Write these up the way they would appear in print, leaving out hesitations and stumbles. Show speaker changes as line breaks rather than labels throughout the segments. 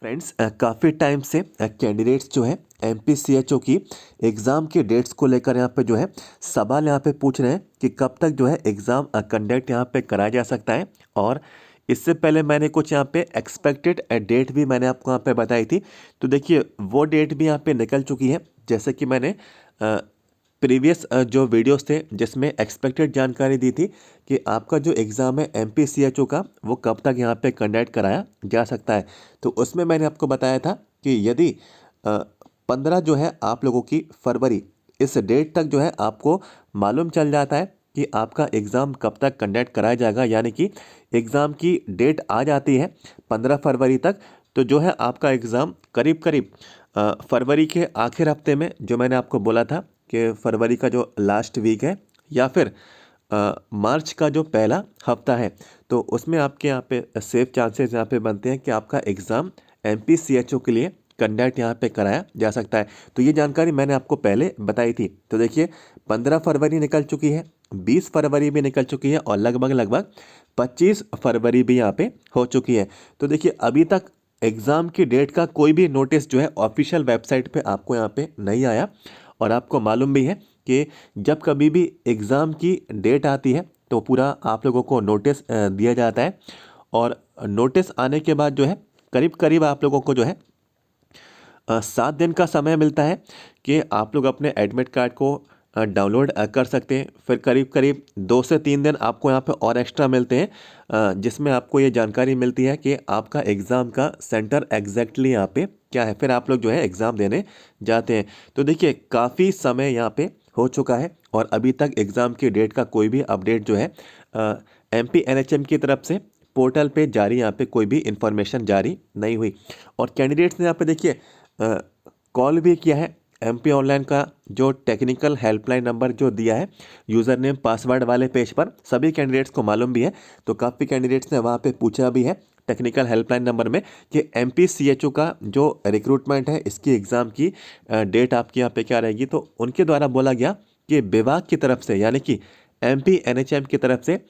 Friends काफ़ी time से candidates जो है एमपीसीएचओ की एग्ज़ाम के डेट्स को लेकर यहाँ पे जो है सवाल यहाँ पे पूछ रहे हैं कि कब तक जो है एग्ज़ाम कंडक्ट यहाँ पे कराया जा सकता है। और इससे पहले मैंने कुछ यहाँ पे एक्सपेक्टेड डेट भी मैंने आपको यहाँ पे बताई थी। तो देखिए वो डेट भी यहाँ पे निकल चुकी है, जैसे कि मैंने प्रीवियस जो वीडियोस थे जिसमें एक्सपेक्टेड जानकारी दी थी कि आपका जो एग्ज़ाम है एमपीसीएचओ का वो कब तक यहाँ पे कंडक्ट कराया जा सकता है। तो उसमें मैंने आपको बताया था कि यदि 15 जो है आप लोगों की फरवरी इस डेट तक जो है आपको मालूम चल जाता है कि आपका एग्ज़ाम कब तक कंडक्ट कराया जाएगा, यानी कि एग्ज़ाम की डेट आ जाती है 15 फरवरी तक, तो जो है आपका एग्ज़ाम करीब करीब फरवरी के आखिर हफ्ते में, जो मैंने आपको बोला था कि फरवरी का जो लास्ट वीक है या फिर मार्च का जो पहला हफ्ता है, तो उसमें आपके यहाँ पे सेफ चांसेस यहाँ पे बनते हैं कि आपका एग्ज़ाम एमपीसीएचओ के लिए कंडक्ट यहाँ पे कराया जा सकता है। तो ये जानकारी मैंने आपको पहले बताई थी। तो देखिए 15 फरवरी निकल चुकी है, 20 फरवरी भी निकल चुकी है और लगभग 25 फरवरी भी यहाँ पे हो चुकी है। तो देखिए अभी तक एग्ज़ाम की डेट का कोई भी नोटिस जो है ऑफिशियल वेबसाइट पे आपको यहाँ पे नहीं आया। और आपको मालूम भी है कि जब कभी भी एग्ज़ाम की डेट आती है तो पूरा आप लोगों को नोटिस दिया जाता है। और नोटिस आने के बाद जो है करीब करीब आप लोगों को जो है 7 दिन का समय मिलता है कि आप लोग अपने एडमिट कार्ड को डाउनलोड कर सकते हैं। फिर करीब करीब 2 से 3 दिन आपको यहाँ पे और एक्स्ट्रा मिलते हैं, जिसमें आपको ये जानकारी मिलती है कि आपका एग्ज़ाम का सेंटर एग्जैक्टली यहाँ पे क्या है। फिर आप लोग जो है एग्ज़ाम देने जाते हैं। तो देखिए काफ़ी समय यहाँ पे हो चुका है और अभी तक एग्ज़ाम की डेट का कोई भी अपडेट जो है एमपीएनएचएम की तरफ से पोर्टल पे जारी यहाँ पे कोई भी इंफॉर्मेशन जारी नहीं हुई। और कैंडिडेट्स ने यहाँ पे देखिए कॉल भी किया है। एमपी ऑनलाइन का जो टेक्निकल हेल्पलाइन नंबर जो दिया है यूज़र नेम पासवर्ड वाले पेज पर, सभी कैंडिडेट्स को मालूम भी है। तो काफ़ी कैंडिडेट्स ने वहाँ पे पूछा भी है टेक्निकल हेल्पलाइन नंबर में कि एमपीसीएचओ का जो रिक्रूटमेंट है इसकी एग्ज़ाम की डेट आपके यहाँ पे क्या रहेगी। तो उनके द्वारा बोला गया कि विभाग की तरफ से, यानी कि एमपीएनएचएम की तरफ से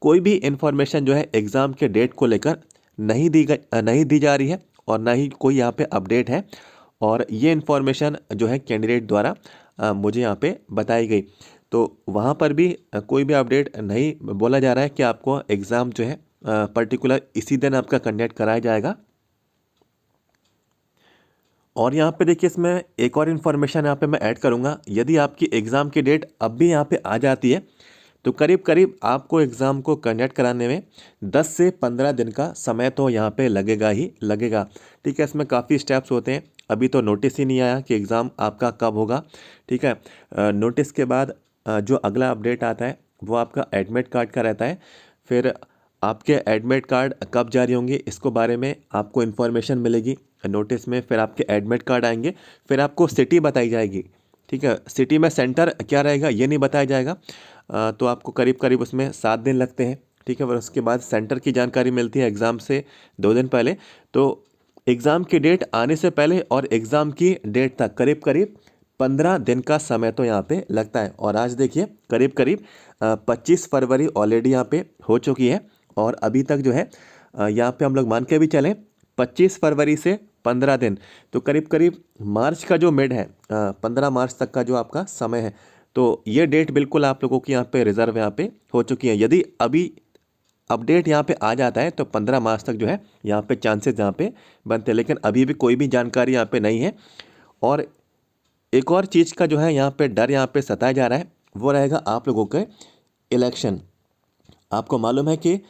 कोई भी इंफॉर्मेशन जो है एग्ज़ाम के डेट को लेकर नहीं दी जा रही है और ना ही कोई यहाँ पे अपडेट है। और ये इन्फॉर्मेशन जो है कैंडिडेट द्वारा मुझे यहाँ पे बताई गई। तो वहाँ पर भी कोई भी अपडेट नहीं बोला जा रहा है कि आपको एग्ज़ाम जो है पर्टिकुलर इसी दिन आपका कंडक्ट कराया जाएगा। और यहाँ पे देखिए इसमें एक और इन्फॉर्मेशन यहाँ पे मैं ऐड करूँगा, यदि आपकी एग्ज़ाम की डेट अब भी यहाँ पे आ जाती है तो करीब करीब आपको एग्ज़ाम को कंडक्ट कराने में 10 से 15 दिन का समय तो यहाँ पे लगेगा ही लगेगा। ठीक है, इसमें काफ़ी स्टेप्स होते हैं। अभी तो नोटिस ही नहीं आया कि एग्ज़ाम आपका कब होगा। ठीक है, नोटिस के बाद जो अगला अपडेट आता है वो आपका एडमिट कार्ड का रहता है। फिर आपके एडमिट कार्ड कब जारी होंगे इसको बारे में आपको इन्फॉर्मेशन मिलेगी नोटिस में। फिर आपके एडमिट कार्ड आएंगे, फिर आपको सिटी बताई जाएगी। ठीक है, सिटी में सेंटर क्या रहेगा ये नहीं बताया जाएगा। तो आपको करीब करीब उसमें 7 दिन लगते हैं। ठीक है, और उसके बाद सेंटर की जानकारी मिलती है एग्ज़ाम से 2 दिन पहले। तो एग्ज़ाम की डेट आने से पहले और एग्ज़ाम की डेट तक करीब करीब 15 दिन का समय तो यहाँ पे लगता है। और आज देखिए करीब करीब 25 फरवरी ऑलरेडी यहाँ पे हो चुकी है और अभी तक जो है यहाँ पे हम लोग मान के भी चलें 25 फरवरी से 15 दिन, तो करीब करीब मार्च का जो मिड है 15 मार्च तक का जो आपका समय है। तो ये डेट बिल्कुल आप लोगों की यहाँ पे रिजर्व यहाँ पे हो चुकी है। यदि अभी अपडेट यहाँ पे आ जाता है तो 15 मार्च तक जो है यहाँ पे चांसेस यहाँ पे बनते हैं, लेकिन अभी भी कोई भी जानकारी यहाँ पे नहीं है। और एक और चीज़ का जो है यहाँ पे डर यहाँ पे सताया जा रहा है वो रहेगा आप लोगों के इलेक्शन। आपको मालूम है कि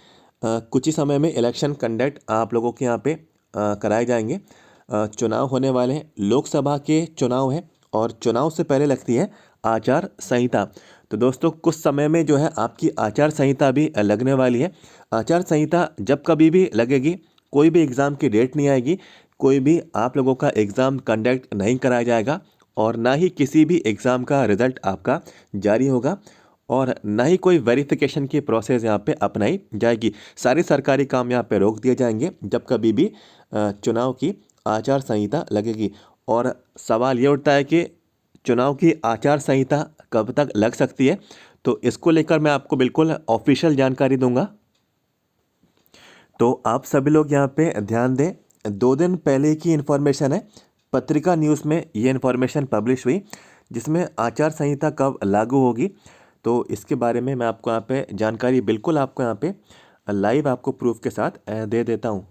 कुछ ही समय में इलेक्शन कंडक्ट आप लोगों के यहाँ पे कराए जाएंगे। चुनाव होने वाले हैं, लोकसभा के चुनाव हैं और चुनाव से पहले लगती है आचार संहिता। तो दोस्तों कुछ समय में जो है आपकी आचार संहिता भी लगने वाली है। आचार संहिता जब कभी भी लगेगी कोई भी एग्ज़ाम की डेट नहीं आएगी, कोई भी आप लोगों का एग्ज़ाम कंडक्ट नहीं कराया जाएगा और ना ही किसी भी एग्ज़ाम का रिज़ल्ट आपका जारी होगा और ना ही कोई वेरिफिकेशन की प्रोसेस यहाँ पे अपनाई जाएगी। सारे सरकारी काम यहाँ पे रोक दिए जाएंगे जब कभी भी चुनाव की आचार संहिता लगेगी। और सवाल ये उठता है कि चुनाव की आचार संहिता कब तक लग सकती है, तो इसको लेकर मैं आपको बिल्कुल ऑफिशियल जानकारी दूंगा। तो आप सभी लोग यहाँ पे ध्यान दें 2 दिन पहले की इन्फॉर्मेशन है, पत्रिका न्यूज़ में ये इन्फॉर्मेशन पब्लिश हुई, जिसमें आचार संहिता कब लागू होगी, तो इसके बारे में मैं आपको यहाँ पे जानकारी बिल्कुल आपको यहाँ पे लाइव आपको प्रूफ के साथ दे देता हूँ।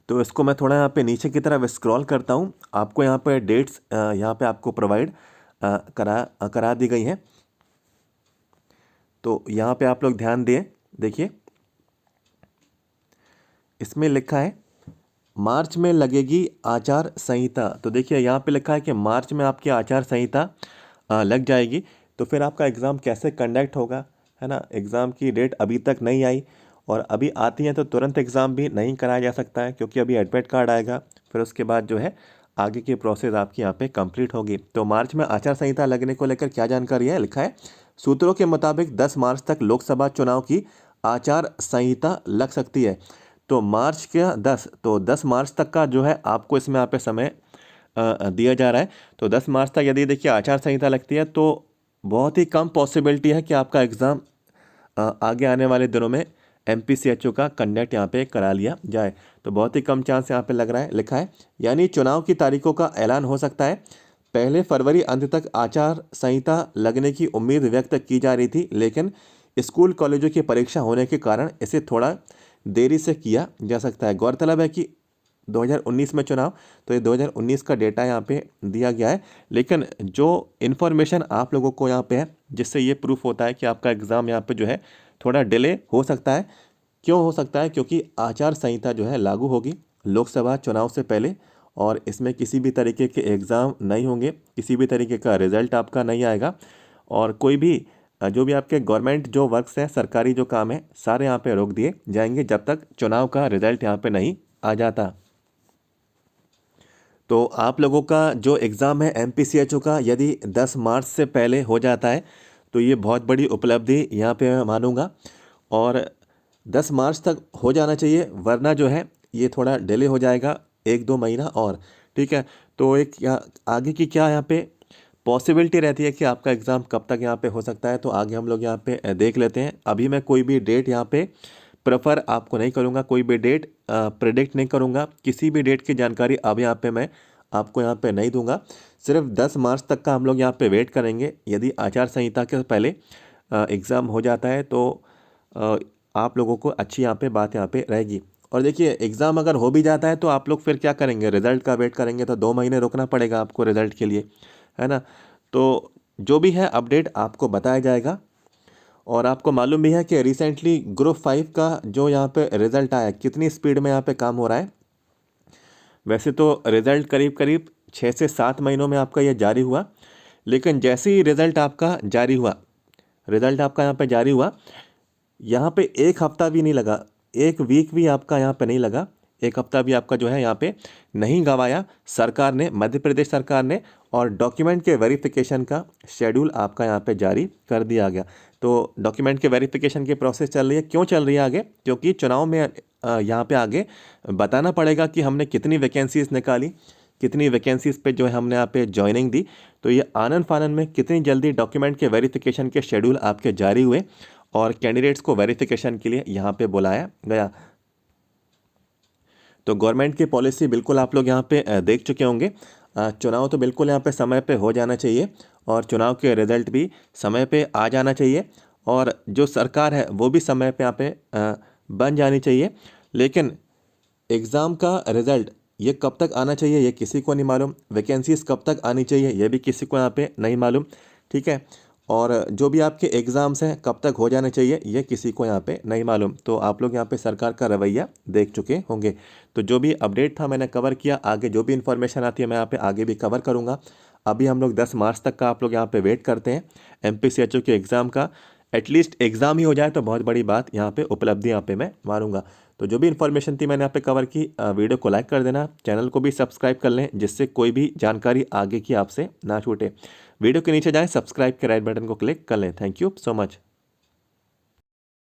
तो इसको मैं थोड़ा यहाँ पे नीचे की तरफ स्क्रॉल करता हूँ, आपको यहाँ पे डेट्स यहाँ पे आपको प्रोवाइड करा दी गई हैं। तो यहाँ पे आप लोग ध्यान दें, देखिए इसमें लिखा है मार्च में लगेगी आचार संहिता। तो देखिए यहाँ पे लिखा है कि मार्च में आपकी आचार संहिता लग जाएगी। तो फिर आपका एग्ज़ाम कैसे कंडक्ट होगा, है ना। एग्ज़ाम की डेट अभी तक नहीं आई, और अभी आती है तो तुरंत एग्ज़ाम भी नहीं कराया जा सकता है, क्योंकि अभी एडमिट कार्ड आएगा, फिर उसके बाद जो है आगे की प्रोसेस आपकी यहाँ पे कंप्लीट होगी। तो मार्च में आचार संहिता लगने को लेकर क्या जानकारी है, लिखा है सूत्रों के मुताबिक 10 मार्च तक लोकसभा चुनाव की आचार संहिता लग सकती है। तो मार्च का 10, तो 10 मार्च तक का जो है आपको इसमें यहाँ पे समय दिया जा रहा है। तो 10 मार्च तक यदि देखिए आचार संहिता लगती है तो बहुत ही कम पॉसिबिलिटी है कि आपका एग्ज़ाम आगे आने वाले दिनों में MPCHO का कंडक्ट यहाँ पे करा लिया जाए। तो बहुत ही कम चांस यहाँ पे लग रहा है, लिखा है यानी चुनाव की तारीखों का ऐलान हो सकता है। पहले फरवरी अंत तक आचार संहिता लगने की उम्मीद व्यक्त की जा रही थी, लेकिन स्कूल कॉलेजों की परीक्षा होने के कारण इसे थोड़ा देरी से किया जा सकता है। गौरतलब है कि 2019 में चुनाव, तो ये 2019 का डेटा यहाँ पे दिया गया है, लेकिन जो इन्फॉर्मेशन आप लोगों को यहाँ पे है, जिससे ये प्रूफ होता है कि आपका एग्ज़ाम यहाँ पे जो है थोड़ा डिले हो सकता है। क्यों हो सकता है, क्योंकि आचार संहिता जो है लागू होगी लोकसभा चुनाव से पहले, और इसमें किसी भी तरीके के एग्ज़ाम नहीं होंगे, किसी भी तरीके का रिज़ल्ट आपका नहीं आएगा, और कोई भी जो भी आपके गवर्नमेंट जो वर्क्स हैं, सरकारी जो काम है, सारे यहाँ पे रोक दिए जाएंगे जब तक चुनाव का रिज़ल्ट यहाँ पे नहीं आ जाता। तो आप लोगों का जो एग्ज़ाम है MPCHO का, यदि 10 मार्च से पहले हो जाता है तो ये बहुत बड़ी उपलब्धि यहाँ पे मैं मानूंगा, और 10 मार्च तक हो जाना चाहिए, वरना जो है ये थोड़ा डिले हो जाएगा 1-2 महीना और, ठीक है। तो एक आगे की क्या यहाँ पे पॉसिबिलिटी रहती है कि आपका एग्ज़ाम कब तक यहाँ पे हो सकता है, तो आगे हम लोग यहाँ पे देख लेते हैं। अभी मैं कोई भी डेट यहाँ पे प्रेफर आपको नहीं करूँगा, कोई भी डेट प्रेडिक्ट नहीं करूँगा, किसी भी डेट की जानकारी अब यहाँ पे मैं आपको यहाँ पे नहीं दूंगा। सिर्फ 10 मार्च तक का हम लोग यहाँ पे वेट करेंगे। यदि आचार संहिता के पहले एग्ज़ाम हो जाता है तो आप लोगों को अच्छी यहाँ पे बात यहाँ पे रहेगी। और देखिए एग्ज़ाम अगर हो भी जाता है तो आप लोग फिर क्या करेंगे, रिज़ल्ट का वेट करेंगे, तो 2 महीने रुकना पड़ेगा आपको रिज़ल्ट के लिए, है ना। तो जो भी है अपडेट आपको बताया जाएगा। और आपको मालूम भी है कि रिसेंटली ग्रुप 5 का जो यहाँ पे रिज़ल्ट आया, कितनी स्पीड में यहाँ पे काम हो रहा है। वैसे तो रिज़ल्ट करीब करीब 6 से 7 महीनों में आपका ये जारी हुआ, लेकिन जैसे ही रिज़ल्ट आपका जारी हुआ, रिज़ल्ट आपका यहाँ पे जारी हुआ, यहाँ पे 1 हफ्ता भी नहीं लगा, 1 वीक भी आपका यहाँ पे नहीं लगा, 1 हफ्ता भी आपका जो है यहाँ पे नहीं गंवाया सरकार ने, मध्य प्रदेश सरकार ने, और डॉक्यूमेंट के वेरिफिकेशन का शेड्यूल आपका यहाँ पे जारी कर दिया गया। तो डॉक्यूमेंट के वेरिफिकेशन की प्रोसेस चल रही है। क्यों चल रही है आगे, क्योंकि चुनाव में यहाँ पे आगे बताना पड़ेगा कि हमने कितनी वैकेंसीज निकाली, कितनी वैकेंसीज पे जो है हमने यहाँ पे ज्वाइनिंग दी। तो ये आनन फानन में कितनी जल्दी डॉक्यूमेंट के वेरिफिकेशन के शेड्यूल आपके जारी हुए और कैंडिडेट्स को वेरिफिकेशन के लिए यहाँ पे बुलाया गया। तो गवर्नमेंट की पॉलिसी बिल्कुल आप लोग यहाँ पे देख चुके होंगे। चुनाव तो बिल्कुल यहाँ पे समय पे हो जाना चाहिए, और चुनाव के रिज़ल्ट भी समय पे आ जाना चाहिए, और जो सरकार है वो भी समय पे यहाँ पे बन जानी चाहिए। लेकिन एग्ज़ाम का रिज़ल्ट ये कब तक आना चाहिए ये किसी को नहीं मालूम, वैकेंसीज कब तक आनी चाहिए ये भी किसी को यहाँ पे नहीं मालूम, ठीक है। और जो भी आपके एग्ज़ाम्स हैं कब तक हो जाने चाहिए ये किसी को यहाँ पे नहीं मालूम। तो आप लोग यहाँ पे सरकार का रवैया देख चुके होंगे। तो जो भी अपडेट था मैंने कवर किया, आगे जो भी इन्फॉर्मेशन आती है मैं यहाँ पे आगे भी कवर करूँगा। अभी हम लोग 10 मार्च तक का आप लोग यहाँ पे वेट करते हैं MPCHO के एग्ज़ाम का। एटलीस्ट एग्ज़ाम ही हो जाए तो बहुत बड़ी बात, यहाँ पे उपलब्धि यहाँ पे मैं मारूंगा। तो जो भी इन्फॉर्मेशन थी मैंने यहाँ पे कवर की। वीडियो को लाइक कर देना, चैनल को भी सब्सक्राइब कर लें, जिससे कोई भी जानकारी आगे की आपसे ना छूटे। वीडियो के नीचे जाएं, सब्सक्राइब के राइट बटन को क्लिक कर लें। Thank you so much.